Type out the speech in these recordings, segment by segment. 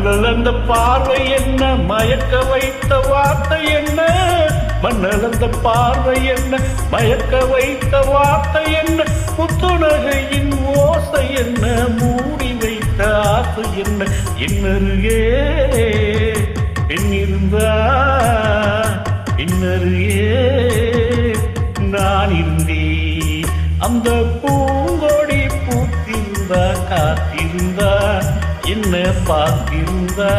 மன்னல் அந்த பார்வை என்ன, மயக்க வைத்த வார்த்தை என்ன, மன்னல் அந்த பார்வை என்ன, மயக்க வைத்த வார்த்தை என்ன, புத்துணகையின் ஓசை என்ன, மூடி வைத்த ஆசை என்ன, இன்னருகே பெண்ணிருந்தா இன்னருகே நான் இருந்தேன். அந்த பூங்கொடி பூத்திருந்தா காத்திருந்தா என்ன பார்த்திருந்தா,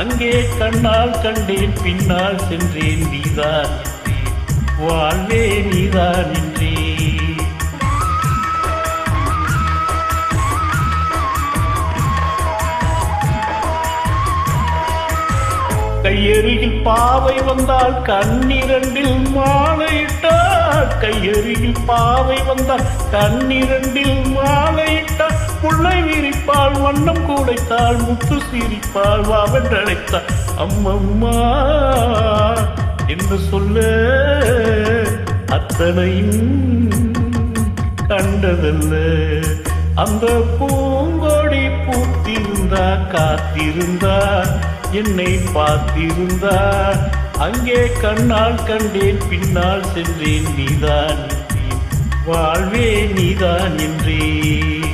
அங்கே கண்ணால் கண்டேன் பின்னால் சென்றேன், நீதான் என்றேன் வாழ்வே நீதான் என்றேன். கையருகில் பாவை வந்தால் கண்ணிரண்டில் மாலையிட்டாள், கையருகில் பாவை வந்தால் கண்ணிரண்டில் மாலையிட்டாள், புள்ளை விரிப்பாள் வண்ணம் கூடைத்தாள், முத்து சிரிப்பாள் வாவென்றழைத்தாள், அம்மம்மா என்று சொல்ல அத்தனையும் கண்டதல்ல. அந்த பூங்கொடி பூத்திருந்தா காத்திருந்தா என்னை பார்த்திருந்தா, அங்கே கண்ணால் கண்டேன் பின்னால் சென்றேன், நீதான் என்றேன் வாழ்வே நீதான் என்றேன்.